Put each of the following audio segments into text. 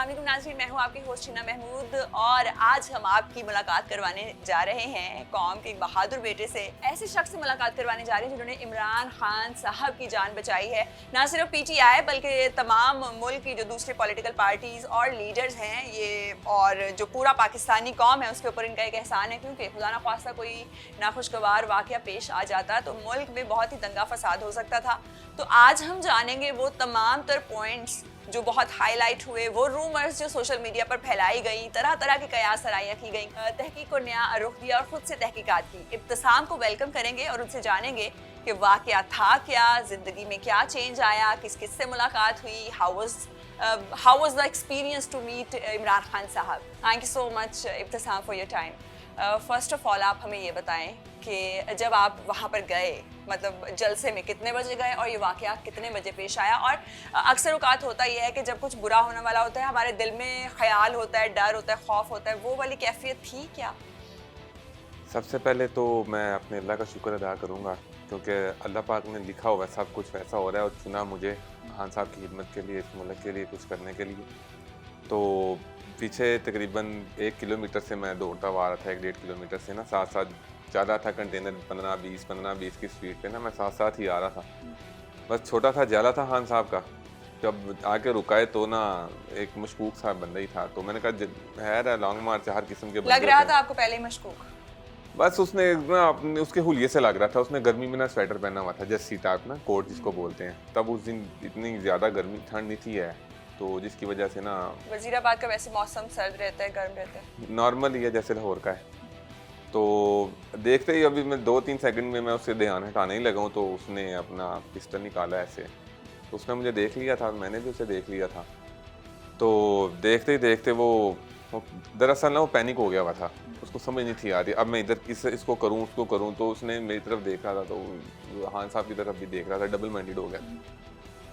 अस्सलाम वालेकुम नाज़रीन, मैं हूँ आपकी होस्ट हिना महमूद और आज हम आपकी मुलाकात करवाने जा रहे हैं कौम के एक बहादुर बेटे से। ऐसे शख्स से मुलाकात करवाने जा रहे हैं जिन्होंने इमरान खान साहब की जान बचाई है। ना सिर्फ पीटीआई बल्कि तमाम मुल्क की जो दूसरी पॉलिटिकल पार्टीज़ और लीडर्स हैं ये और जो पूरा पाकिस्तानी कौम है उसके ऊपर इनका एक एहसान है, क्योंकि खुदा ना ख्वास्ता कोई नाखुशगवार वाक़या पेश आ जाता तो मुल्क में बहुत ही दंगा फसाद हो सकता था। तो आज हम जानेंगे वो तमाम तर पॉइंट्स जो बहुत हाईलाइट हुए, वो रूमर्स जो सोशल मीडिया पर फैलाई गई, तरह तरह की कयास सराइयाँ की गई, तहकीक को नया रुख दिया और ख़ुद से तहकीकात की। इब्तिसाम को वेलकम करेंगे और उनसे जानेंगे कि वाक़या था क्या, ज़िंदगी में क्या चेंज आया, किस किस से मुलाकात हुई, how was the experience to meet Imran Khan साहब। Thank you so much Ibtisam for your time. First of all आप हमें ये बताएं कि जब आप वहाँ पर गए, मतलब जलसे में कितने बजे गए और ये वाक़या कितने बजे पेश आया। और अक्सर औक़ात होता ये है कि जब कुछ बुरा होने वाला होता है हमारे दिल में ख़याल होता है, डर होता है, खौफ होता है, वो वाली कैफ़ियत थी क्या? सबसे पहले तो मैं अपने अल्लाह का शुक्र अदा करूँगा, क्योंकि अल्लाह पाक ने लिखा हुआ है सब कुछ वैसा हो रहा है और चुना मुझे खान साहब की खिदमत के लिए, इस मुल्क के लिए कुछ करने के लिए। तो पीछे तकरीबन 1 किलोमीटर से मैं दौड़ता हुआ आ रहा था, 1-1.5 किलोमीटर से ना, साथ साथ ज़्यादा था कंटेनर 15-20 की स्पीड पे ना, मैं साथ साथ ही आ रहा था। बस छोटा सा जाला था खान साहब का, जब आके रुकाए तो ना एक मशकूक सा बंदा ही था। तो मैंने कहा है लॉन्ग मार्च हर किस्म के लग रहा था आपको पहले ही मशकूक? बस उसने ना अपने उसके हुलिये से लग रहा था। उसने गर्मी में ना स्वेटर पहना हुआ था, जर्सी टाइप ना, कोट जिसको बोलते हैं। तब उस दिन इतनी ज़्यादा गर्मी ठंड नहीं थी है, तो जिसकी वजह से ना वज़ीराबाद का वैसे मौसम सर्द रहता है, गर्म रहता है, नॉर्मल ही है जैसे लाहौर का है। तो देखते ही अभी मैं 2-3 सेकंड में मैं उससे ध्यान हटाने ही लगा हूँ तो उसने अपना पिस्टल निकाला ऐसे। तो उसने मुझे देख लिया था, मैंने भी उसे देख लिया था। तो देखते ही देखते वो दरअसल ना वो पैनिक हो गया हुआ था, उसको समझ नहीं थी आ रही अब मैं इधर इसको करूँ उसको करूँ। तो उसने मेरी तरफ देख रहा था, तो खान साहब की तरफ भी देख रहा था, डबल माइंडेड हो गया।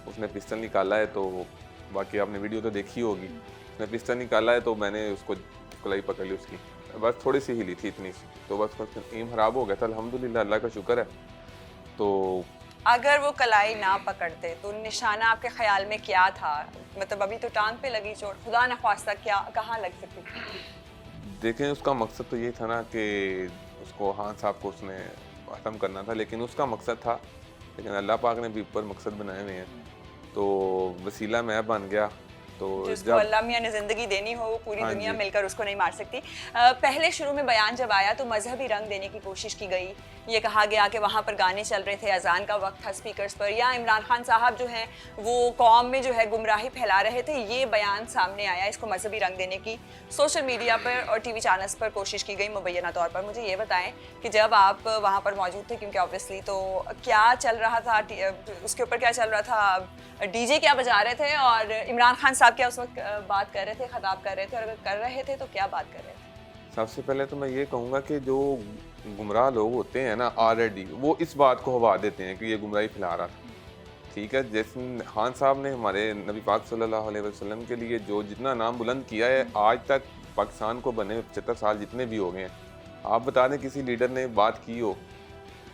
उसने पिस्टल निकाला है, तो बाकी आपने वीडियो तो देखी होगी। उसने पिस्टल निकाला है तो मैंने उसको कलाई पकड़ ली उसकी, बस थोड़ी सी हिली थी इतनी सी, तो बस एम खराब हो गया था। अल्हम्दुलिल्लाह, अल्लाह का शुक्र है। तो अगर वो कलाई ना पकड़ते तो निशाना आपके ख्याल में क्या था? मतलब अभी तो टांग पे लगी चोट, खुदा न ख्वास्ता क्या कहाँ लग सकती थी? देखें, उसका मकसद तो ये था ना कि उसको खान साहब को उसने ख़त्म करना था, लेकिन उसका मकसद था। लेकिन अल्लाह पाक ने भी ऊपर मकसद बनाए हुए हैं, तो वसीला मैं बन गया। तो जिसको अल्लाह मियां ने ज़िंदगी देनी हो, पूरी दुनिया मिलकर उसको नहीं मार सकती। पहले शुरू में बयान जब आया तो मजहबी रंग देने की कोशिश की गई। ये कहा गया कि वहाँ पर गाने चल रहे थे, अजान का वक्त था स्पीकर्स पर, या इमरान खान साहब जो हैं वो कौम में जो है गुमराही फैला रहे थे। ये बयान सामने आया, इसको मजहबी रंग देने की सोशल मीडिया पर और टीवी चैनल्स पर कोशिश की गई मुबैना तौर पर। मुझे ये बताएं कि जब आप वहाँ पर मौजूद थे, क्योंकि ऑब्वियसली, तो क्या चल रहा था, उसके ऊपर क्या चल रहा था, डीजे क्या बजा रहे थे और इमरान खान साहब क्या उस वक्त बात कर रहे थे, खिताब कर रहे थे, और अगर कर रहे थे तो क्या बात कर रहे थे? सबसे पहले तो मैं ये कहूँगा कि जो गुमराह लोग होते हैं ना, ऑलरेडी वो इस बात को हवा देते हैं कि ये गुमराही फैला रहा था। ठीक है, जैसे खान साहब ने हमारे नबी पाक सल्लल्लाहु अलैहि वसल्लम के लिए जो जितना नाम बुलंद किया है, आज तक पाकिस्तान को बने 75 साल जितने भी हो गए हैं, आप बता दें किसी लीडर ने बात की हो,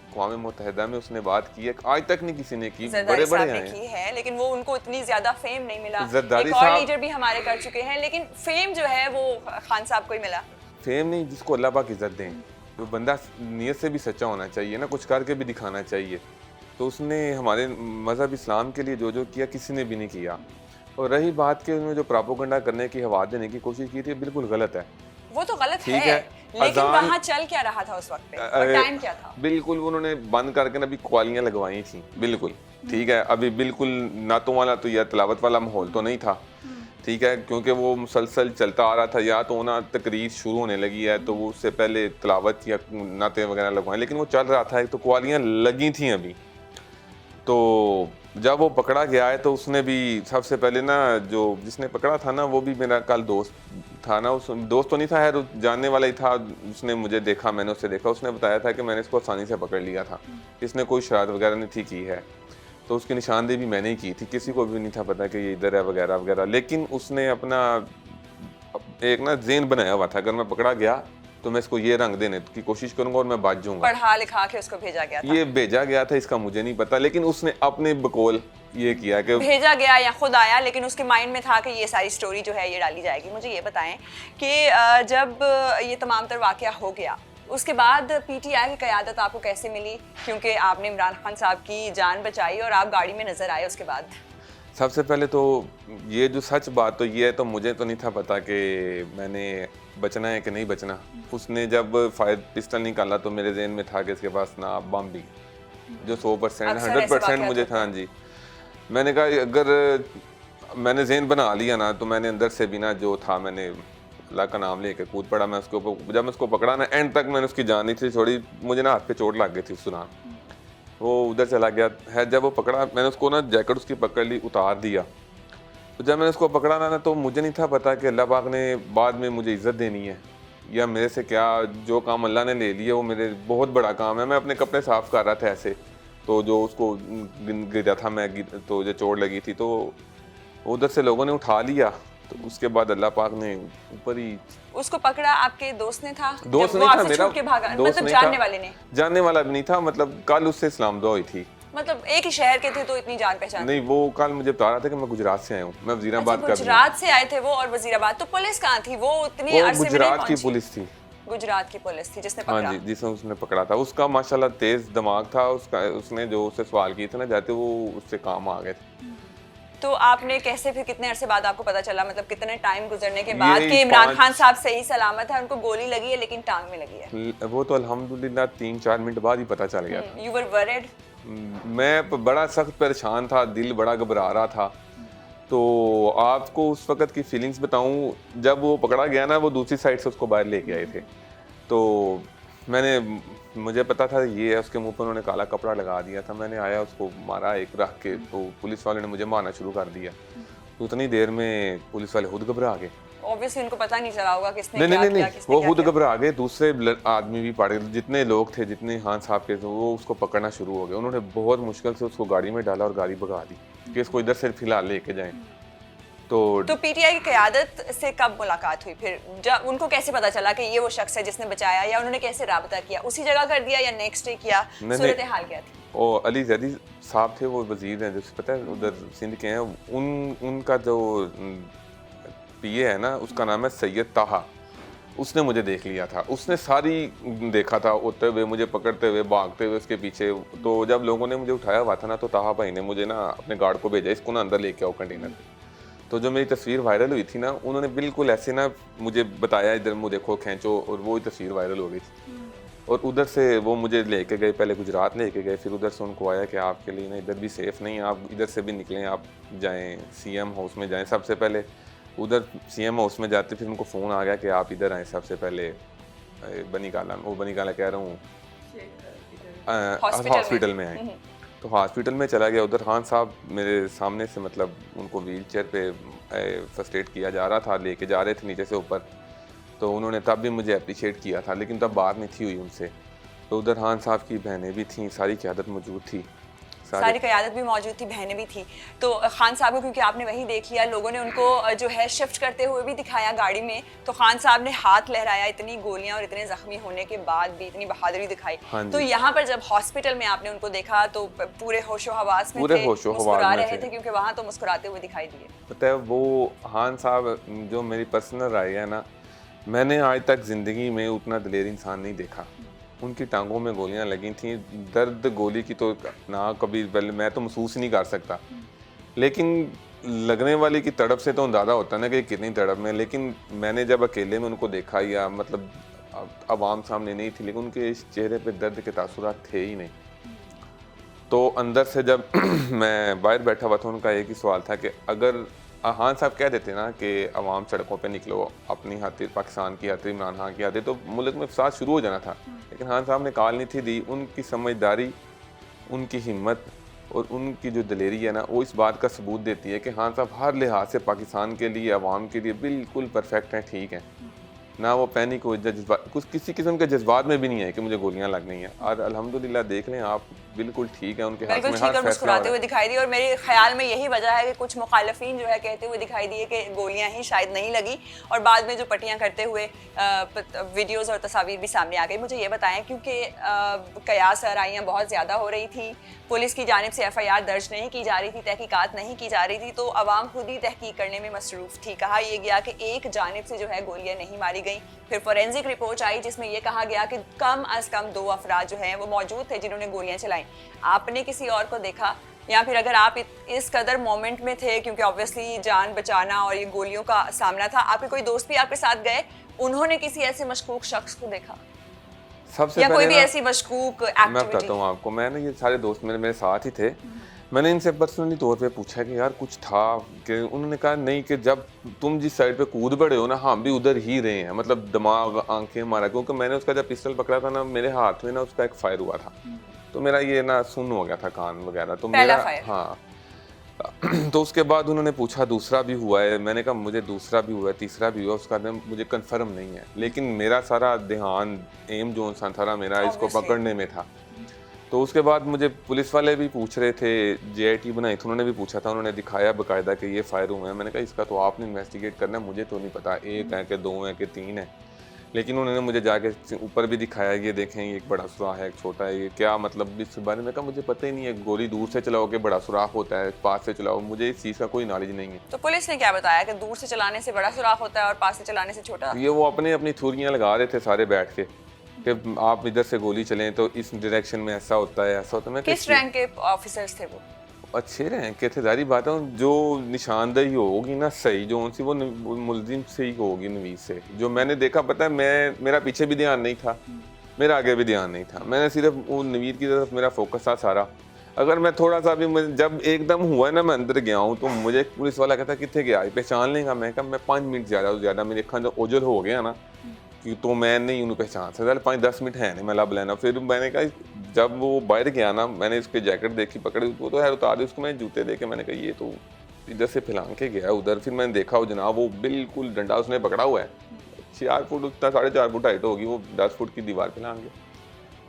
अक़वाम मुत्तहिदा में उसने बात की है? आज तक नहीं किसी ने की। बड़े बड़े ने की है, लेकिन वो उनको इतनी ज्यादा फेम नहीं मिला। जरदारी एक और लीडर भी हमारे कर चुके हैं, लेकिन फेम जो है वो खान साहब को ही मिला। फेम नहीं, जिसको अल्लाह पाक इज्जत दें, तो बंदा नीयत से भी सच्चा होना चाहिए ना, कुछ करके भी दिखाना चाहिए। तो उसने हमारे मज़हब इस्लाम के लिए जो जो किया किसी ने भी नहीं किया। और रही बात कि उन्होंने जो प्रोपेगेंडा करने की, हवा देने की कोशिश की थी, बिल्कुल गलत है। वो तो गलत है, लेकिन वहाँ चल क्या रहा था उस वक्त पे और टाइम क्या था? बिल्कुल उन्होंने बंद करके ना अभी क्वालियाँ लगवाई थी, बिल्कुल ठीक है। अभी बिल्कुल नातों वाला तो या तलावत वाला माहौल तो नहीं था, ठीक है, क्योंकि वो मुसलसल चलता आ रहा था। या तो ना तकरीर शुरू होने लगी है तो वो उससे पहले तलावत या नाते वगैरह लगवाएं, लेकिन वो चल रहा था, तो क्वालियाँ लगी थी अभी। तो जब वो पकड़ा गया है तो उसने भी सबसे पहले ना, जो जिसने पकड़ा था ना, वो भी मेरा कल दोस्त था ना, उस दोस्त तो नहीं था, है जानने वाला ही था। उसने मुझे देखा, मैंने उससे देखा, उसने बताया था कि मैंने इसको आसानी से पकड़ लिया था, इसने कोई शरारत वगैरह नहीं थी की है। तो उसकी निशानदेही भी मैंने ही की थी, किसी को भी नहीं था पता कि ये इधर है वगैरह वगैरह। लेकिन उसने अपना एक ना ज़ेन बनाया हुआ था, अगर मैं पकड़ा गया तो मैं इसको ये रंग देने की कोशिश करूंगा और मैं बच जाऊंगा। पढ़ा लिखा के उसको भेजा गया था? ये भेजा गया था, इसका मुझे नहीं पता, लेकिन उसने अपने बकौल ये किया कि भेजा गया या खुद आया, लेकिन उसके माइंड में था कि ये सारी स्टोरी जो है ये डाली जाएगी। मुझे ये बताएं कि जब ये तमाम तर वाक़या हो गया उसके बाद पीटीआई की क़यादत आपको कैसे मिली, क्योंकि आपने इमरान खान साहब की जान बचाई और आप गाड़ी में नज़र आए उसके बाद? सबसे पहले तो ये जो सच बात तो ये है, तो मुझे तो नहीं था पता कि मैंने बचना है कि नहीं बचना। उसने जब फायर पिस्टल निकाला तो मेरे जहन में था कि इसके पास ना बम भी, जो 100% 100% मुझे था। हाँ जी, मैंने कहा अगर मैंने जहन बना लिया ना तो मैंने अंदर से भी ना जो था, मैंने अल्लाह का नाम लेके कूद पड़ा मैं उसके ऊपर। जब मैं उसको पकड़ा ना एंड तक मैंने उसकी जान नहीं थी छोड़ी, मुझे ना हाथ पे चोट लग गई थी उस दौरान। वो उधर चला गया है। जब वो पकड़ा मैंने उसको ना जैकेट उसकी पकड़ ली, उतार दिया। तो जब मैंने उसको पकड़ा ना तो मुझे नहीं था पता कि अल्लाह पाक ने बाद में मुझे इज़्ज़त देनी है या मेरे से क्या जो काम अल्लाह ने ले लिया वो मेरे बहुत बड़ा काम है। मैं अपने कपड़े साफ़ कर रहा था ऐसे, तो जो उसको गिरा था मैं, तो जो चोट लगी थी तो उधर से लोगों ने उठा लिया। तो उसके बाद अल्लाह पाक ने ऊपर ही उसको पकड़ा। आपके दोस्त ने था? दोस्त जब नहीं वो था आपसे मेरा, छूट के भागा, दोस्त मतलब नहीं जानने था, वाले ने? जानने वाला भी नहीं था, मतलब कल उससे इस्लाम दुआ हुई थी। मतलब एक ही शहर के थे तो इतनी जान पहचान? नहीं, वो कल मुझे बता रहा था कि मैं गुजरात से आया हूँ, मैं वजीराबाद का। गुजरात से आए थे वो, और वजीराबाद तो पुलिस कहाँ थी? वो उतनी अरसे में नहीं गुजरात की पहुंची। पुलिस थी। गुजरात की पुलिस थी जिसने हाँ पकड़ा? जी, जिसने उसने पकड़ा था। उसका माशाल्लाह तेज दिमाग था उसका, उसने जो उससे सवाल किए थे ना जाते वो उससे काम आ गए थे। तो आपने कैसे, फिर कितने अरसे बाद आपको पता चला, मतलब कितने टाइम गुजरने के बाद यही कि इमरान 5 खान साहब सही सलामत है, उनको गोली लगी है लेकिन टांग में लगी है? वो तो अल्हम्दुलिल्लाह 3-4 मिनट बाद ही पता चल गया था। You were worried? मैं बड़ा सख्त परेशान था, दिल बड़ा घबरा रहा था। तो आपको उस वक्त की फीलिंग्स बताऊं, जब वो पकड़ा गया ना वो दूसरी साइड से उसको बाहर लेके आए थे। तो मुझे पता था ये है, उसके मुंह पर उन्होंने काला कपड़ा लगा दिया था। मैंने आया उसको मारा एक रख के, तो पुलिस वाले ने मुझे मारना शुरू कर दिया। तो उतनी देर में पुलिस वाले खुद घबरा गए। ऑब्वियसली उनको पता नहीं चला होगा किसने नहीं क्या नहीं किया, नहीं, किसने वो क्या खुद किया। घबरा गए। दूसरे आदमी भी पड़ गए, जितने लोग थे, जितने खान साहब के थे, वो उसको पकड़ना शुरू हो गए। उन्होंने बहुत मुश्किल से उसको गाड़ी में डाला और गाड़ी भगा दी कि इसको इधर से फिलहाल लेके जाएं। तो पीटीआई की क़यादत से कब मुलाकात हुई फिर? जब उनको कैसे पता चला कि ये वो शख्स है जिसने बचाया, या उन्होंने कैसे राबता किया? उसी जगह कर दिया या नेक्स्ट डे किया? सूरत हाल क्या थी? ओ अली जैदी साहब थे, वो वजीर हैं, जैसे पता है उधर सिंध के हैं। उनका जो पीए है ना, उसका नाम है सैयद ताहा। उसने मुझे देख लिया था, उसने सारी देखा था होते हुए, मुझे पकड़ते हुए, भागते हुए उसके पीछे। तो जब लोगों ने मुझे उठाया हुआ था ना, तो ताहा भाई ने मुझे ना अपने गार्ड को भेजा, इसको ना अंदर लेके आओ कंटेनर। तो जो मेरी तस्वीर वायरल हुई थी ना, उन्होंने बिल्कुल ऐसे ना मुझे बताया, इधर मुझे देखो खींचो, और वो तस्वीर वायरल हो गई थी। और उधर से वो मुझे लेके गए, पहले गुजरात लेके गए, फिर उधर से उनको आया कि आपके लिए ना इधर भी सेफ़ नहीं है, आप इधर से भी निकलें, आप जाएं सीएम हाउस में जाएं। सबसे पहले उधर सीएम हाउस में जाते, फिर उनको फ़ोन आ गया कि आप इधर आएँ। सबसे पहले बनी काला कह रहा हूँ, हॉस्पिटल में आए। तो हॉस्पिटल में चला गया उधर। खान साहब मेरे सामने से, मतलब उनको व्हील चेयर पे फर्स्ट एड किया जा रहा था, लेके जा रहे थे नीचे से ऊपर। तो उन्होंने तब भी मुझे अप्रिशिएट किया था, लेकिन तब बात नहीं थी हुई उनसे। तो उधर खान साहब की बहनें भी थीं, सारी क़यादत मौजूद थी, सारी क़यादत भी मौजूद थी, बहनें भी थी। तो खान साहब को क्योंकि आपने वहीं देख लिया, लोगों ने उनको जो है शिफ्ट करते हुए भी दिखाया गाड़ी में, तो खान साहब ने हाथ लहराया, इतनी गोलियां और इतने जख्मी होने के बाद भी इतनी बहादुरी दिखाई। तो यहाँ पर जब हॉस्पिटल में आपने उनको देखा तो पूरे होशो हवास में थे, मुस्कुरा रहे थे, क्योंकि वहाँ तो मुस्कुराते हुए दिखाई दिए। पता है वो खान साहब, जो मेरी पर्सनल राय है ना, मैंने आज तक ज़िंदगी में उतना दिलेर इंसान नहीं देखा। उनकी टांगों में गोलियां लगी थी, दर्द गोली की तो ना कभी मैं तो महसूस नहीं कर सकता, लेकिन लगने वाली की तड़प से तो अंदाज़ा होता है ना कि कितनी तड़प में। लेकिन मैंने जब अकेले में उनको देखा, या मतलब आवाम सामने नहीं थी, लेकिन उनके इस चेहरे पे दर्द के तासुरात थे ही नहीं। तो अंदर से जब मैं बाहर बैठा हुआ था, उनका एक ही सवाल था कि अगर खान साहब कह देते ना कि अवाम सड़कों पे निकलो अपनी खातिर, पाकिस्तान की खातिर, इमरान खान की खातिर, तो मुल्क में फसाद शुरू हो जाना था। लेकिन खान साहब ने कॉल नहीं थी दी। उनकी समझदारी, उनकी हिम्मत और उनकी जो दिलेरी है ना, वो इस बात का सबूत देती है कि खान साहब हर लिहाज से पाकिस्तान के लिए, अवाम के लिए बिल्कुल परफेक्ट हैं, ठीक हैं। ना वो पैनिक हो, जज्बात, कुछ किसी किस्म के जज्बात में भी नहीं है कि मुझे गोलियां लगनी हैं। और अल्हम्दुलिल्लाह देख लें आप, बिल्कुल ठीक है, उनके हाथ बिल्कुल में ठीक हर और फैसला मुस्कुराते हो रहा हुए दिखाई दिए और मेरे ख्याल में यही वजह है कि कुछ मुखालफिन जो है कहते हुए दिखाई दिए कि गोलियां ही शायद नहीं लगी और बाद में जो पट्टियां करते हुए वीडियोस और तस्वीर भी सामने आ गई। मुझे ये बताएं क्योंकि कयास आराइयाँ बहुत ज़्यादा हो रही थी, पुलिस की जानिब से FIR दर्ज नहीं की जा रही थी, तहकीकात नहीं की जा रही थी, तो अवाम खुद ही तहकीक करने में मसरूफ़ थी। कहा यह गया कि एक जानिब से जो है गोलियां नहीं मारी गई। फिर फोरेंसिक रिपोर्ट आई जिसमें यह कहा गया कि कम अज़ कम 2 अफराद जो हैं वो मौजूद थे जिन्होंने गोलियां चलाई। आपने किसी और को देखा या फिर अगर आप इस कदर मोमेंट में थे, क्योंकि ऑब्वियसली जान बचाना और ये गोलियों का सामना था, आपके कोई दोस्त भी आपके साथ गए, उन्होंने किसी ऐसे मशकूक शख्स को देखा सबसे या कोई पहले भी ना ऐसी मशकूक मैं एक्टिविटी? बताता हूँ आपको, मैंने ये सारे दोस्त मेरे साथ ही थे, मैंने इनसे पर्सनली तौर पे पूछा कि यार कुछ था, कि उन्होंने कहा नहीं, कि जब तुम जिस साइड पे कूद पड़े हो ना, हम भी उधर ही रहे हैं, मतलब दिमाग आंखें मारा, क्योंकि मैंने उसका जब पिस्टल पकड़ा था ना, मेरे हाथ में ना उसका एक फायर हुआ था, तो मेरा ये ना सुन्न हो गया था कान वगैरह, तो पहला मेरा फायर। हाँ तो उसके बाद उन्होंने पूछा दूसरा भी हुआ है, मैंने कहा मुझे दूसरा भी हुआ है, तीसरा भी हुआ, उसका मुझे कंफर्म नहीं है, लेकिन मेरा सारा ध्यान एम जो था मेरा इसको Obviously. पकड़ने में था। तो उसके बाद मुझे पुलिस वाले भी पूछ रहे थे, JIT बनाई थी, उन्होंने भी पूछा था, उन्होंने दिखाया बाकायदा कि ये फायर हुए हैं। मैंने कहा इसका तो आपने इन्वेस्टिगेट करना है, मुझे तो नहीं पता एक है कि 2 है कि 3 है, लेकिन उन्होंने मुझे जाके ऊपर भी दिखाया, ये देखें ये एक बड़ा सुराख है, एक छोटा है, ये क्या मतलब इस बारे में कहा मुझे पता ही नहीं है, गोली दूर से चलाओ कि बड़ा सुराख होता है, पास से चलाओ, मुझे इस चीज़ का कोई नॉलेज नहीं है। तो पुलिस ने क्या बताया कि दूर से चलाने से बड़ा सुराख होता है और पास से चलाने से छोटा? ये वो अपनी थ्योरियाँ लगा रहे थे सारे बैठ के कि आप इधर से गोली चलें तो इस डायरेक्शन में ऐसा होता है, ऐसा होता है। मैं किस रैंक के ऑफिसर्स थे वो? अच्छे रहे के थे, जारी बात है, जो निशानदेही होगी ना सही जो उनसी वो मुलजिम से ही होगी, नवीस से। जो मैंने देखा, पता है, मेरा पीछे भी ध्यान नहीं था, मेरा आगे भी ध्यान नहीं था, मैंने सिर्फ वो नवीर की तरफ मेरा फोकस था सारा। अगर मैं थोड़ा सा भी जब एकदम हुआ ना मैं अंदर गया हूँ, तो मुझे पुलिस वाला कहता कितने गया, पहचान लेगा? मैं कहा मैं 5 मिनट ज़्यादा मेरे अखा जो ओझल हो गया ना कि तो मैं नहीं उन्हें पहचान सकता, 5-10 मिनट है नहीं मैं लब लेना। फिर मैंने कहा जब वो बाहर गया ना, मैंने उसकी जैकेट देखी, पकड़ी, वो तो है उतार दी, उसको मैं जूते देके मैंने कहा ये तो इधर से फैलान के गया उधर। फिर मैंने देखा वो जनाब, वो बिल्कुल डंडा उसने पकड़ा हुआ है, 4 फुट उतना 4.5 फुट हाइट होगी, वो 10 फुट की दीवार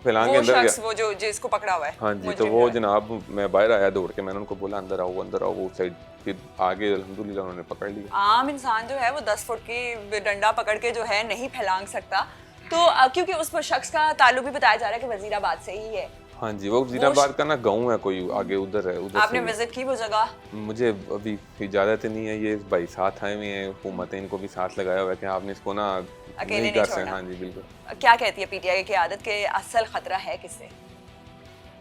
फैलान के अंदर गया। वो जो जिसको पकड़ा हुआ है? हाँ जी, तो वो जनाब मैं बाहर आया दौड़ के, मैंने उनको बोला अंदर आओ, वो साइड, फिर आगे अल्हम्दुलिल्लाह उन्होंने पकड़ लिया। आम इंसान जो है वो 10 फुट की डंडा पकड़ के जो है नहीं फैलांग सकता, तो क्योंकि उस पर शख्स का ताल्लुक भी बताया जा रहा है कि वजीराबाद से ही है। हाँ जी, वो वजीराबाद का ना गाँव है, कोई आगे उधर है, उधर आपने विजिट की वो जगह? मुझे अभी इजाज़त नहीं है, ये भाई साथ आए हुए हैं, हुकूमत इनको भी साथ लगाया हुआ है कि आपने इसको ना अकेले नहीं नहीं कर सकते। छोड़ना। हाँ जी बिल्कुल। क्या कहती है PTI की क़यादत के असल खतरा है किससे?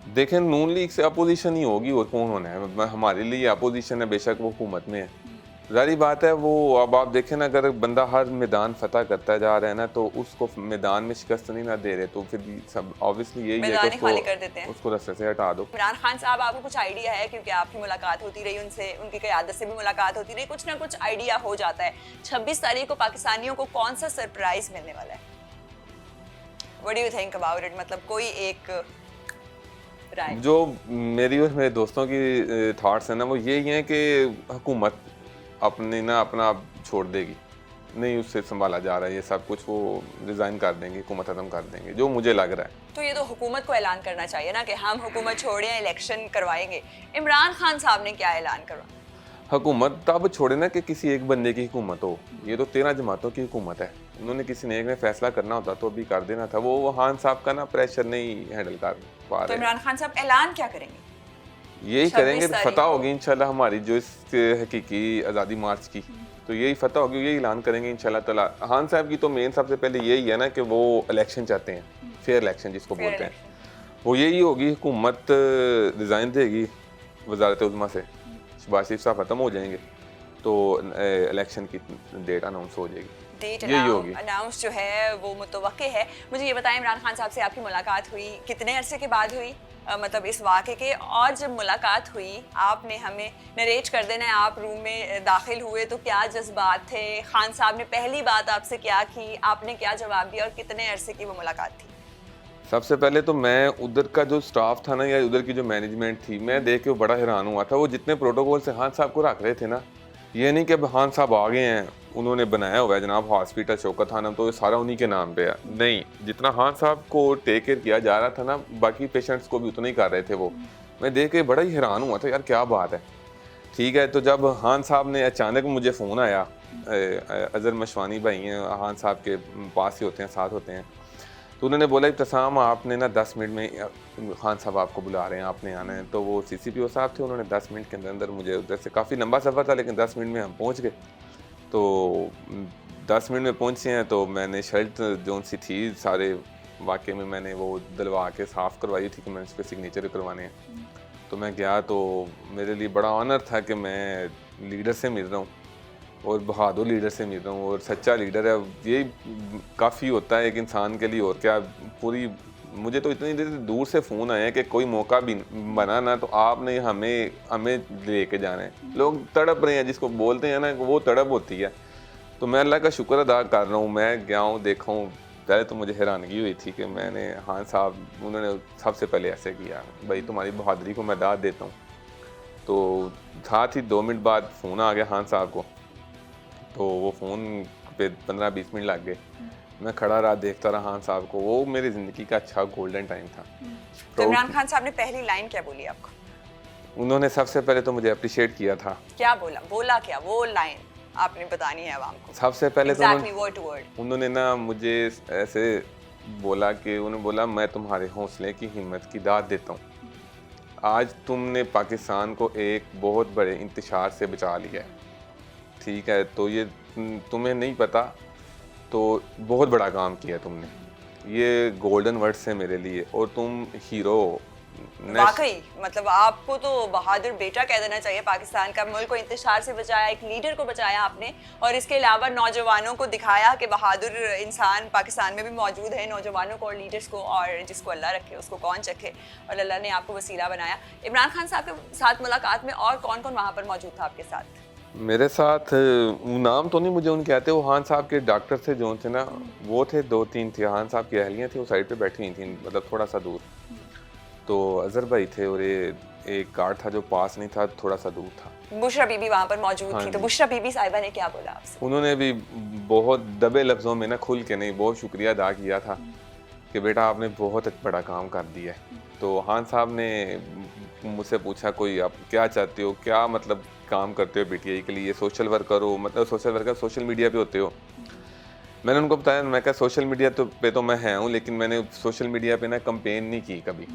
देखें, नून लीग से अपोजिशन ही होगी और कौन होना है, हमारे लिए अपोजिशन है, बेशक वो हुकूमत में है, जारी बात है। वो अब आप देखें ना, अगर बंदा हर मैदान फतह करता जा रहा है ना, तो उसको मैदान में शिकस्त नहीं ना दे रहे, तो फिर सब ऑब्वियसली यही है कि खाली कर देते हैं, उसको रास्ते से हटा दो। इमरान खान साहब, आपको कुछ आइडिया है, क्योंकि आपकी मुलाकात होती रही उनसे, उनकी क़यादत से भी मुलाकात होती रही, कुछ ना कुछ आइडिया हो जाता है 26 तारीख को पाकिस्तानियों को कौन सा सरप्राइज मिलने वाला है? What do you think about it? मतलब कोई एक राय? जो मेरी और मेरे दोस्तों की थॉट्स हैं ना, वो यही हैं कि हुकूमत अपना छोड़ देगी, नहीं उससे संभाला जा रहा है ये सब कुछ, वो रिज़ाइन कर देंगे, हुकूमत खत्म कर देंगे, जो मुझे लग रहा है। तो ये तो हुकूमत को ऐलान करना चाहिए ना कि हम हुकूमत छोड़ें, इलेक्शन करवाएंगे। इमरान खान साहब ने क्या ऐलान करवा? हुकूमत तब छोड़े ना कि किसी एक बंदे की हुकूमत हो, ये तो 13 जमातों की हुकूमत है, उन्होंने किसी ने एक ने फैसला करना होता तो अभी कर देना था, वो खान साहब का ना प्रेशर नहीं हैंडल कर पा तो रहे। इमरान खान साहब ऐलान क्या करेंगे? यही 26 करेंगे, तारीख फतह को। होगी इंशाल्लाह हमारी, जो इस हकीकी आज़ादी मार्च की, तो यही फतह होगी, यही ऐलान करेंगे इंशाल्लाह ताला। खान साहब की तो मेन सबसे पहले यही है ना कि वो इलेक्शन चाहते हैं, फेयर इलेक्शन जिसको बोलते हैं, वो यही होगी। हुकूमत रिज़ाइन देगी वजारत उज़्मा से, शहबाज शरीफ साहब ख़त्म हो जाएंगे, तो इलेक्शन की डेट अनाउंस हो जाएगी, डेट यही होगी। अनाउंस जो है वो मुतवक्के है। मुझे ये बताएं, इमरान खान साहब से आपकी मुलाकात हुई कितने अरसे के बाद हुई, मतलब इस वाक़े के, और जब मुलाकात हुई आपने हमें नरेट कर देना है, आप रूम में दाखिल हुए तो क्या जज्बात थे, खान साहब ने पहली बात आपसे क्या की, आपने क्या जवाब दिया और कितने अरसे की वो मुलाकात थी? सबसे पहले तो मैं उधर का जो स्टाफ था ना, या उधर की जो मैनेजमेंट थी, मैं देख के बड़ा हैरान हुआ था। वो जितने प्रोटोकॉल से खान साहब को रख रहे थे ना, ये नहीं कि अब खान साहब आ गए हैं उन्होंने बनाया हुआ है जनाब हॉस्पिटल शौकत खानम, तो ये सारा उन्हीं के नाम पे है। नहीं, जितना खान साहब को टेक केयर किया जा रहा था ना, बाकी पेशेंट्स को भी उतना ही कर रहे थे वो। मैं देख के बड़ा ही हैरान हुआ था, यार क्या बात है। ठीक है, तो जब खान साहब ने अचानक मुझे फ़ोन आया, अज़हर मशवानी भाई हैं, खान साहब के पास ही होते हैं, साथ होते हैं, तो उन्होंने बोला इब्तिसाम आपने ना 10 मिनट में खान साहब आपको बुला रहे हैं, आपने आना है। तो वो CCPO साहब थे, उन्होंने 10 मिनट के अंदर अंदर मुझे उधर से, काफ़ी लंबा सफ़र था लेकिन 10 मिनट में हम पहुंच गए। तो 10 मिनट में पहुंचे हैं तो मैंने शर्ट जो सी थी सारे वाकई में मैंने वो दिलवा के साफ़ करवाई थी कि मैंने उस पर सिग्नेचर करवाने हैं। तो मैं गया तो मेरे लिए बड़ा ऑनर था कि मैं लीडर से मिल रहा हूँ और बहादुर लीडर से मिल रहा हूँ और सच्चा लीडर है। ये काफ़ी होता है एक इंसान के लिए, और क्या पूरी, मुझे तो इतनी देर दूर से फ़ोन आया कि कोई मौका भी बना ना तो आपने हमें लेके जाना है। लोग तड़प रहे हैं, जिसको बोलते हैं ना वो तड़प होती है। तो मैं अल्लाह का शुक्र अदा कर रहा हूँ, मैं गया हूँ, देखा हूँ। पहले तो मुझे हैरानगी हुई थी कि मैंने खान साहब, उन्होंने सबसे पहले ऐसे किया, भाई तुम्हारी बहादुरी को मैं दाद देता हूँ। तो साथ ही 2 मिनट बाद फ़ोन आ गया खान साहब को, तो वो फ़ोन पे 15-20 मिनट लग गए। मैं खड़ा रहा, देखता रहा खान साहब को। वो मेरी ज़िंदगी का अच्छा गोल्डन टाइम था। तो इमरान खान साहब ने पहली लाइन क्या बोली आपको? उन्होंने सबसे पहले तो मुझे अप्रिशिएट किया था। क्या बोला क्या वो लाइन आपने बतानी है आवाम को? सबसे पहले exactly, word to word. उन्होंने ना मुझे ऐसे बोला कि उन्होंने बोला मैं तुम्हारे हौसले की हिम्मत की दाद देता हूँ। आज तुमने पाकिस्तान को एक बहुत बड़े इंतशार से बचा लिया है, ठीक है, तो ये तुम्हें नहीं पता तो बहुत बड़ा काम किया तुमने। ये गोल्डन वर्ड्स है मेरे लिए, और तुम हीरो हो। वाकई मतलब आपको तो बहादुर बेटा कह देना चाहिए। पाकिस्तान का मुल्क को इंतशार से बचाया, एक लीडर को बचाया आपने, और इसके अलावा नौजवानों को दिखाया कि बहादुर इंसान पाकिस्तान में भी मौजूद है, नौजवानों को और लीडर्स को, और जिसको अल्लाह रखे उसको कौन चखे, और अल्लाह ने आपको वसीला बनाया। इमरान खान साहब के साथ मुलाकात में और कौन कौन वहाँ पर मौजूद था आपके साथ? मेरे साथ नाम तो नहीं मुझे उनके आते, वो खान साहब के डॉक्टर थे जो थे ना, वो थे 2-3 थे। खान साहब की अहलियाँ थी, वो साइड पे बैठी हुई थी, मतलब थोड़ा सा दूर। तो अजहर भाई थे, और ये एक गार्ड था जो पास नहीं था, थोड़ा सा दूर था। बुशरा बीबी वहाँ पर मौजूद थी। तो बुशरा बीबी साहिबा ने क्या बोला आपसे? उन्होंने भी बहुत दबे लफ्ज़ों में ना, खुल के नहीं, बहुत शुक्रिया अदा किया था कि बेटा आपने बहुत बड़ा काम कर दिया है। तो खान साहब ने मुझसे पूछा कोई आप क्या चाहते हो, क्या मतलब काम करते हो PTI के लिए, सोशल वर्कर हो, मतलब सोशल वर्कर सोशल मीडिया पे होते हो। मैंने उनको बताया, मैं कहा सोशल मीडिया पे तो मैं है हूँ, लेकिन मैंने सोशल मीडिया पे ना कंपेन नहीं की कभी।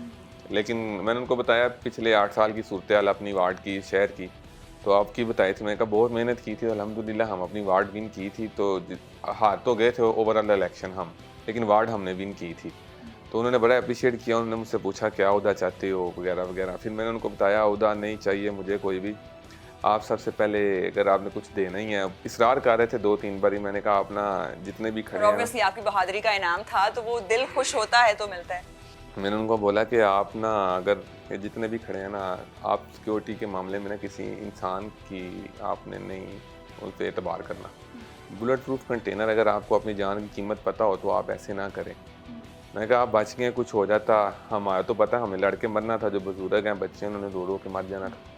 लेकिन मैंने उनको बताया पिछले 8 साल की सूरत हाल अपनी वार्ड की, शहर की, तो आपकी बताई थी। मैंने कहा बहुत मेहनत की थी, अल्हम्दुलिल्लाह हम अपनी वार्ड विन की थी। तो हार तो गए थे ओवरऑल इलेक्शन हम, लेकिन वार्ड हमने विन की थी। तो उन्होंने बड़ा अप्रिशिएट किया। उन्होंने मुझसे पूछा क्या अहदा चाहते हो वगैरह वगैरह। फिर मैंने उनको बताया अहदा नहीं चाहिए मुझे कोई भी, आप सबसे पहले अगर आपने कुछ देना ही है। इसरार कर रहे थे 2-3 बारी, मैंने कहा अपना जितने भी खड़े हैं, ऑब्वियसली आपकी बहादुरी का इनाम था, तो वो दिल खुश होता है तो मिलता है। मैंने उनको बोला कि आप ना अगर जितने भी खड़े हैं ना, आप सिक्योरिटी के मामले में ना किसी इंसान की आपने नहीं उन पर एतबार करना। बुलेट प्रूफ कंटेनर, अगर आपको अपनी जान की कीमत पता हो तो आप ऐसे ना करें। मैंने कहा आप बच गए, कुछ हो जाता, हमारा तो पता हमें लड़के मरना था, जो बुजुर्ग हैं बच्चे उन्होंने रो रो के मर जाना था।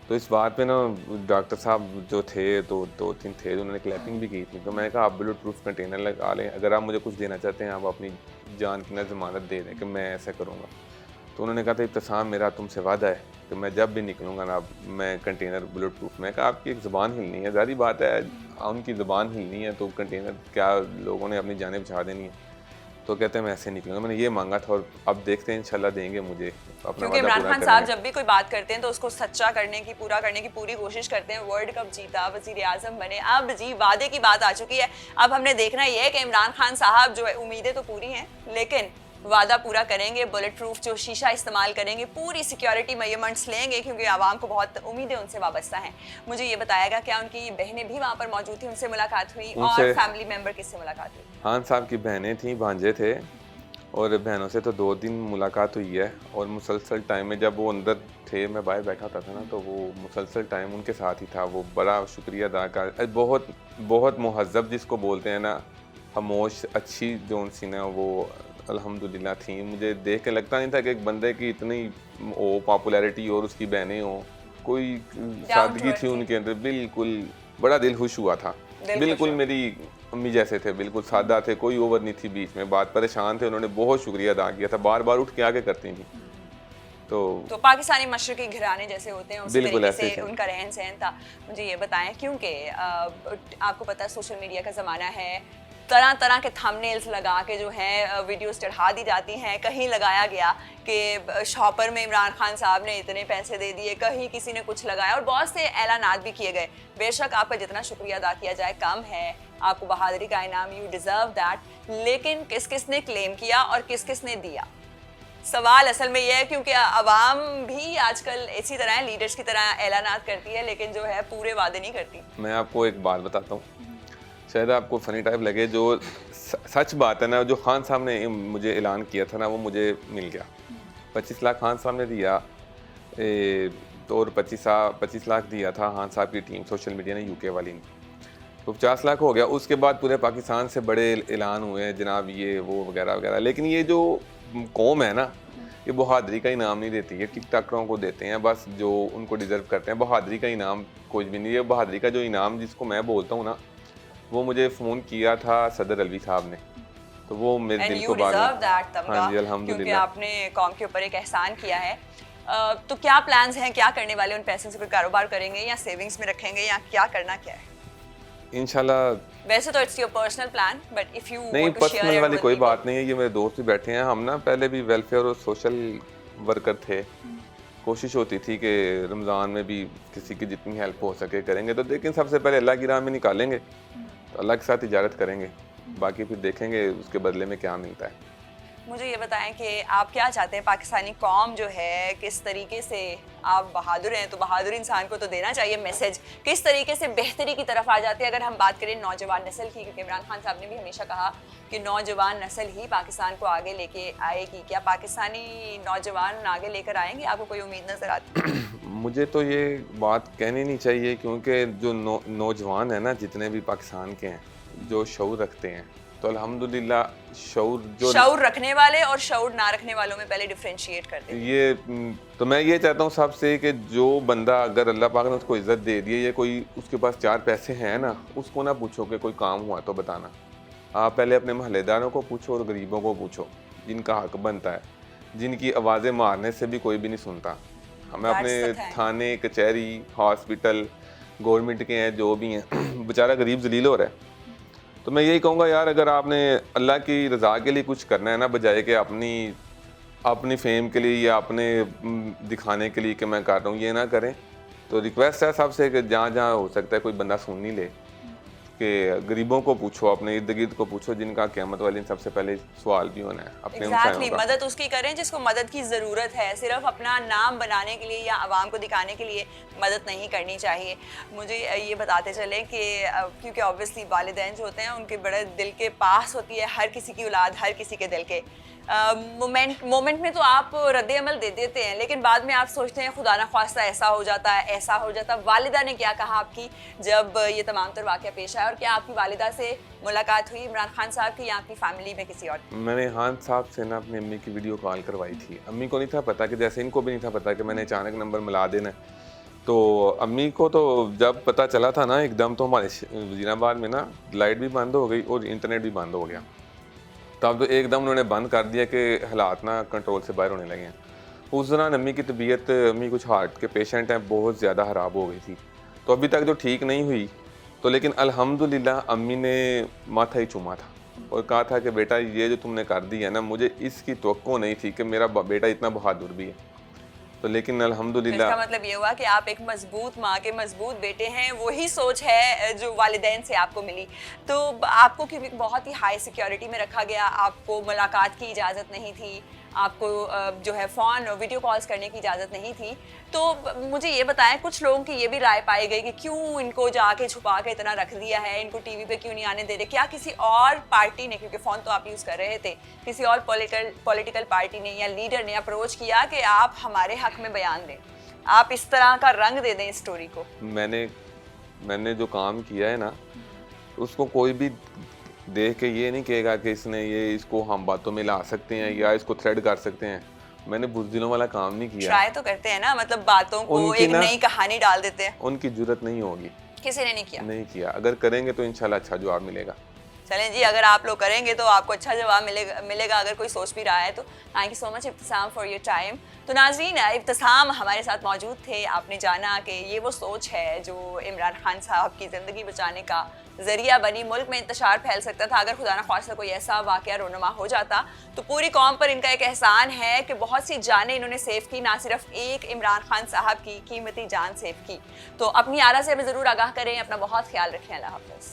तो इस बात पे ना डॉक्टर साहब जो थे, तो 2-3 थे, उन्होंने क्लैपिंग भी की थी। तो मैंने कहा आप बुलेट प्रूफ कंटेनर लगा लें, अगर आप मुझे कुछ देना चाहते हैं आप अपनी जान की ना ज़मानत दे दें कि मैं ऐसा करूँगा। तो उन्होंने कहा था इब्तिसाम मेरा तुमसे वादा है कि मैं जब भी निकलूँगा ना मैं कंटेनर बुलेट प्रूफ। मैं कहा आपकी एक ज़बान हिलनी है, ज़ाहिर बात है उनकी ज़बान हिलनी है तो कंटेनर क्या लोगों ने अपनी जानें बचा देनी है। तो कहते हैं मैं ऐसे निकलूँगा। मैंने ये मांगा था और अब देखते हैं इंशाल्लाह देंगे मुझे अपना। क्योंकि इमरान खान साहब जब भी कोई बात करते हैं तो उसको सच्चा करने की, पूरा करने की पूरी कोशिश करते हैं। वर्ल्ड कप जीता, वज़ीर आज़म बने, अब जी वादे की बात आ चुकी है। अब हमने देखना ये है कि इमरान खान साहब जो है, उम्मीदें तो पूरी हैं लेकिन वादा पूरा करेंगे। बुलेट प्रूफ जो शीशा इस्तेमाल करेंगे, पूरी सिक्योरिटी मेजरमेंट्स लेंगे क्योंकि आवाम को बहुत उम्मीदें उनसे वाबस्ता हैं। मुझे ये बताएगा क्या उनकी बहनें भी वहाँ पर मौजूद थी, उनसे मुलाकात हुई? और फैमिली मेंबर किससे मुलाकात हुई? खान साहब की बहनें थी, भांजे थे, और बहनों से तो 2 दिन मुलाकात हुई है। और मुसलसल टाइम में जब वो अंदर थे, मैं बाहर बैठा होता था ना, तो वो मुसलसल टाइम उनके साथ ही था। वो बड़ा शुक्रिया अदा कर, बहुत बहुत मुहज़्ज़ब जिसको बोलते हैं ना, खामोश अच्छी जो सी ना, वो अल्हम्दुलिल्लाह थी। मुझे देख के लगता नहीं था कि एक बंदे की इतनी वो पॉपुलैरिटी और उसकी बहनें हो, कोई सादगी थी उनके अंदर, बिल्कुल बड़ा दिल खुश हुआ था। बिल्कुल मेरी अम्मी जैसे थे, बिल्कुल सादा थे, कोई ओवर नहीं थी बीच में बात, परेशान थे, उन्होंने बहुत शुक्रिया अदा किया था, बार बार उठ के आके करती थी। तो पाकिस्तानी मशरकी घराने जैसे होते हैं उस तरीके से थे। उनका रहन सहन था। मुझे ये बताएं, क्योंकि आपको पता है सोशल मीडिया का ज़माना है, तरह तरह के थंबनेल्स लगा के जो है वीडियोस चढ़ा दी जाती हैं। कहीं लगाया गया कि शॉपर में इमरान खान साहब ने इतने पैसे दे दिए, कहीं किसी ने कुछ लगाया, और बहुत से ऐलानात भी किए गए। बेशक आपका जितना शुक्रिया अदा किया जाए कम है, आपको बहादुरी का इनाम, यू डिज़र्व दैट, लेकिन किस किस ने क्लेम किया और किस किस ने दिया? सवाल असल में यह है क्योंकि अवाम भी आजकल इसी तरह है, लीडर्स की तरह ऐलानात करती है लेकिन जो है पूरे वादे नहीं करती। मैं आपको एक बात बताता हूँ, शायद आपको फनी टाइप लगे, जो सच बात है ना, जो खान साहब ने मुझे ऐलान किया था ना, वो मुझे मिल गया। 25 लाख खान साहब ने दिया, और 25 लाख दिया था खान साहब की टीम सोशल मीडिया ने, यूके वाली ने, तो 50 लाख हो गया। उसके बाद पूरे पाकिस्तान से बड़े ऐलान हुए जनाब, ये वो वगैरह वगैरह। लेकिन ये जो कौम है ना, ये बहादुरी का इनाम नहीं देती है, टिक टाकरों को देते हैं बस, जो उनको डिज़र्व करते हैं। बहादुरी का इनाम कुछ भी नहीं है। बहादुरी का जो इनाम जिसको मैं बोलता हूँ ना, वो मुझे फ़ोन किया था सदर अलवी साहब ने, तो वो मेरे दिल को बात। हाँ जी, क्योंकि आपने कौम के ऊपर एक एहसान किया है। तो क्या प्लान्स हैं, क्या करने वाले उन पैसों से? कोई कारोबार करेंगे या सेविंग्स में रखेंगे या क्या करना क्या है? इंशाल्लाह, वैसे तो it's your personal plan, but if you नहीं, पर्सनल वाली कोई बात नहीं है। ये मेरे दोस्त भी बैठे हैं, हम ना पहले भी वेलफेयर और सोशल वर्कर थे। कोशिश होती थी कि रमज़ान में भी किसी की जितनी हेल्प हो सके करेंगे, तो लेकिन सबसे पहले अल्लाह की राह में निकालेंगे, तो अल्लाह के साथ तिजारत करेंगे, बाकी फिर देखेंगे उसके बदले में क्या मिलता है। मुझे ये बताएं कि आप क्या चाहते हैं, पाकिस्तानी कौम जो है किस तरीके से, आप बहादुर हैं तो बहादुर इंसान को तो देना चाहिए मैसेज, किस तरीके से बेहतरी की तरफ आ जाती है? अगर हम बात करें नौजवान नस्ल की, क्योंकि इमरान खान साहब ने भी हमेशा कहा कि नौजवान नस्ल ही पाकिस्तान को आगे लेके आएगी, क्या पाकिस्तानी नौजवान आगे लेकर आएंगे? आपको कोई उम्मीद नजर आती है? मुझे तो ये बात कहनी नहीं चाहिए, क्योंकि जो नौजवान है ना, जितने भी पाकिस्तान के हैं, जो शऊर रखते हैं, तो अल्हम्दुलिल्लाह शऊर रखने वाले और शऊर ना रखने वालों में पहले डिफरेंशिएट कर दें। ये तो मैं ये चाहता हूँ सबसे कि जो बंदा, अगर अल्लाह पाक ने उसको इज्जत दे दी है, या कोई उसके पास 4 पैसे हैं ना, उसको ना पूछो कि कोई काम हुआ तो बताना। आप पहले अपने महल्लेदारों को पूछो और गरीबों को पूछो, जिनका हक बनता है, जिनकी आवाज़ें मारने से भी कोई भी नहीं सुनता। हमें अपने थाने, कचहरी, हॉस्पिटल, गवर्नमेंट के हैं जो भी हैं, बेचारा गरीब जलील हो रहा है। तो मैं यही कहूँगा यार, अगर आपने अल्लाह की रज़ा के लिए कुछ करना है ना, बजाय कि अपनी फेम के लिए या अपने दिखाने के लिए कि मैं कर रहा हूँ, ये ना करें। तो रिक्वेस्ट है सबसे कि जहाँ जहाँ हो सकता है कोई बंदा सुन नहीं ले, कि गरीबों को पूछो, अपने इर्द गिर्द को पूछो, जिनका क़यामत वाले दिन सबसे पहले सवाल भी होना है अपने exactly, मदद उसकी करें जिसको मदद की ज़रूरत है। सिर्फ अपना नाम बनाने के लिए या आवाम को दिखाने के लिए मदद नहीं करनी चाहिए। मुझे ये बताते चलें कि क्योंकि ऑब्वियसली वालिदैन जो होते हैं उनके बड़े दिल के पास होती है हर किसी की औलाद, हर किसी के दिल के। मोमेंट में तो आप रद्द अमल दे देते हैं, लेकिन बाद में आप सोचते हैं खुदा ना ख्वास्ता ऐसा हो जाता है, ऐसा हो जाता। वालिदा ने क्या कहा आपकी जब ये तमाम तर वाक़या पेश आया, और क्या आपकी वालिदा से मुलाकात हुई इमरान खान साहब की या आपकी फैमिली में किसी और? मैंने खान साहब से ना अपनी अम्मी की वीडियो कॉल करवाई थी। अम्मी को नहीं था पता, कि जैसे इनको भी नहीं था पता कि मैंने अचानक नंबर मिला देना। तो अम्मी को तो जब पता चला था ना एकदम, तो हमारे वज़ीराबाद में ना लाइट भी बंद हो गई और इंटरनेट भी बंद हो गया। तब तो एकदम उन्होंने बंद कर दिया कि हालात ना कंट्रोल से बाहर होने लगे हैं। उस दौरान अम्मी की तबीयत, अम्मी कुछ हार्ट के पेशेंट हैं, बहुत ज़्यादा ख़राब हो गई थी, तो अभी तक जो ठीक नहीं हुई। तो लेकिन अल्हम्दुलिल्लाह अम्मी ने माथा ही चूमा था और कहा था कि बेटा ये जो तुमने कर दी है ना, मुझे इसकी तवक्को नहीं थी कि मेरा बेटा इतना बहादुर भी है। तो लेकिन अल्हम्दुलिल्लाह, इसका मतलब ये हुआ कि आप एक मजबूत माँ के मजबूत बेटे हैं। वही सोच है जो वालिदैन से आपको मिली। तो आपको क्योंकि बहुत ही हाई सिक्योरिटी में रखा गया, आपको मुलाकात की इजाज़त नहीं थी, आपको जो है फ़ोन और वीडियो कॉल्स करने की इजाज़त नहीं थी। तो मुझे ये बताएं, कुछ लोगों की ये भी राय पाई गई कि क्यों इनको जाके छुपा के इतना रख दिया है, इनको टीवी पे क्यों नहीं आने दे रहे? क्या किसी और पार्टी ने, क्योंकि फ़ोन तो आप यूज़ कर रहे थे, किसी और पॉलिटिकल पार्टी ने या लीडर ने अप्रोच किया कि आप हमारे हक में बयान दें, आप इस तरह का रंग दे दें इस स्टोरी को? मैंने जो काम किया है ना, उसको कोई भी देख के ये नहीं कहेगा कि इसको हम बातों में ला सकते हैं या इसको थ्रेड कर सकते हैं। मैंने बुज़दिलों वाला काम नहीं किया। ट्राई तो करते हैं ना, मतलब बातों को एक नई कहानी डाल देते हैं। उनकी जुर्रत नहीं होगी। किसी ने नहीं किया। नहीं किया। अगर करेंगे तो इंशाल्लाह अच्छा जवाब मिलेगा। चलें जी, अगर आप लोग करेंगे तो आपको अच्छा जवाब मिलेगा अगर कोई सोच भी रहा है तो। Thank you so much Ibtisam for your time. तो नाज़रीन, इब्तिसाम हमारे साथ मौजूद थे। आपने जाना कि ये वो सोच है जो इमरान खान साहब की ज़िंदगी बचाने का ज़रिया बनी। मुल्क में इंतशार फैल सकता था अगर खुदा न ख्वास्ता कोई ऐसा वाक़या रोनुमा हो जाता। तो पूरी कौम पर इनका एक एहसान है कि बहुत सी जानें इन्होंने सेव की, ना सिर्फ एक इमरान खान साहब की कीमती जान सेव की। तो अपनी आरा से हमें ज़रूर आगाह करें। अपना बहुत ख्याल रखें। अल्लाह हाफ़िज़।